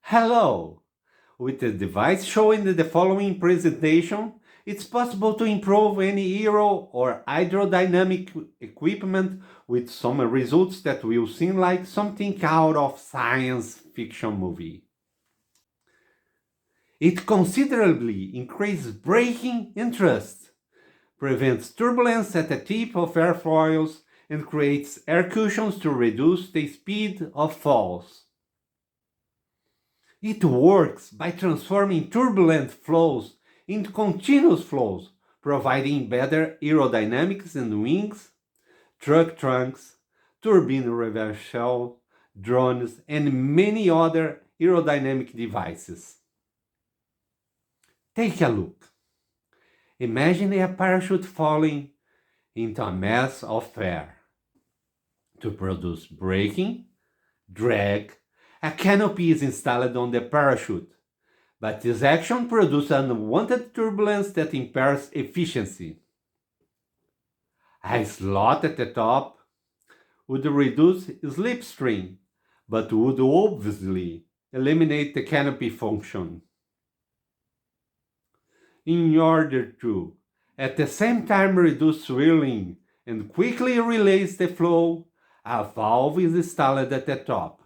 Hello! With the device shown in the following presentation, it's possible to improve any aero or hydrodynamic equipment with some results that will seem like something out of science fiction movie. It considerably increases braking and thrust, prevents turbulence at the tip of airfoils, and creates air cushions to reduce the speed of falls. It works by transforming turbulent flows into continuous flows, providing better aerodynamics in wings, truck trunks, turbine reverse shell, drones, and many other aerodynamic devices. Take a look. Imagine a parachute falling into a mass of air. To produce braking, drag, a canopy is installed on the parachute, but this action produces unwanted turbulence that impairs efficiency. A slot at the top would reduce slipstream, but would obviously eliminate the canopy function. In order to, at the same time, reduce swirling and quickly release the flow, a valve is installed at the top.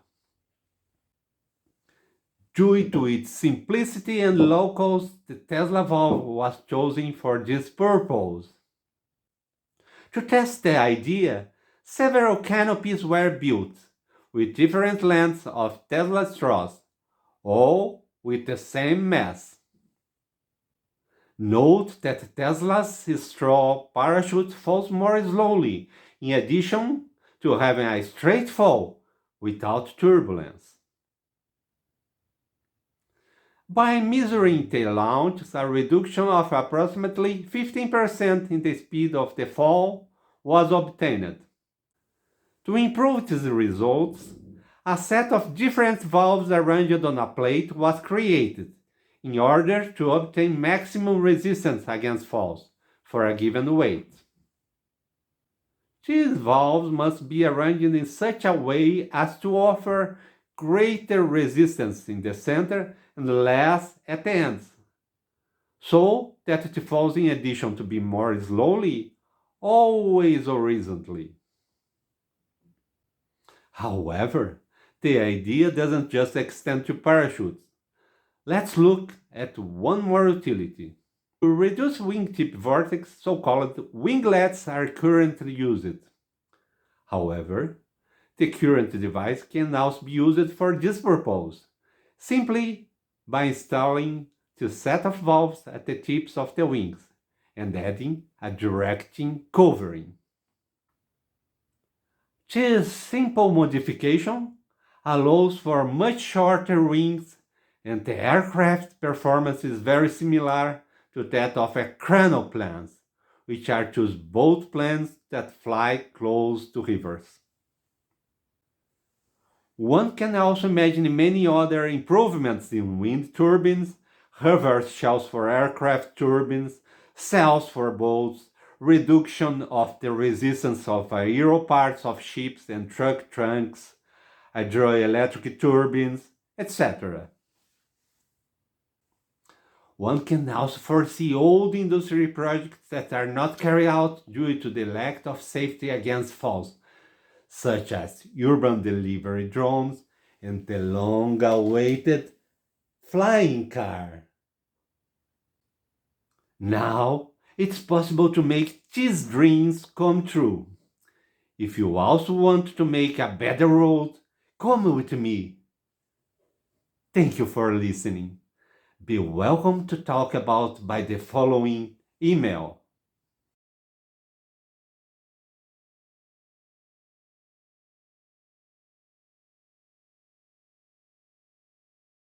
Due to its simplicity and low cost, the Tesla valve was chosen for this purpose. To test the idea, several canopies were built, with different lengths of Tesla straws, all with the same mass. Note that Tesla's straw parachute falls more slowly, in addition to having a straight fall without turbulence. By measuring the launch, a reduction of approximately 15% in the speed of the fall was obtained. To improve these results, a set of different valves arranged on a plate was created in order to obtain maximum resistance against falls for a given weight. These valves must be arranged in such a way as to offer greater resistance in the center and less at the ends, so that it falls in addition to be more slowly, always horizontally. However, the idea doesn't just extend to parachutes. Let's look at one more utility. To reduce wingtip vortex, so-called winglets are currently used. However, the current device can also be used for this purpose, simply by installing the set of valves at the tips of the wings and adding a directing covering. This simple modification allows for much shorter wings, and the aircraft performance is very similar to that of cranoplanes, which are those boat planes that fly close to rivers. One can also imagine many other improvements in wind turbines, reverse shells for aircraft turbines, cells for boats, reduction of the resistance of aero parts of ships and truck trunks, hydroelectric turbines, etc. One can also foresee old industry projects that are not carried out due to the lack of safety against falls, such as urban delivery drones and the long-awaited flying car. Now, it's possible to make these dreams come true. If you also want to make a better world, come with me. Thank you for listening. Be welcome to talk about by the following email.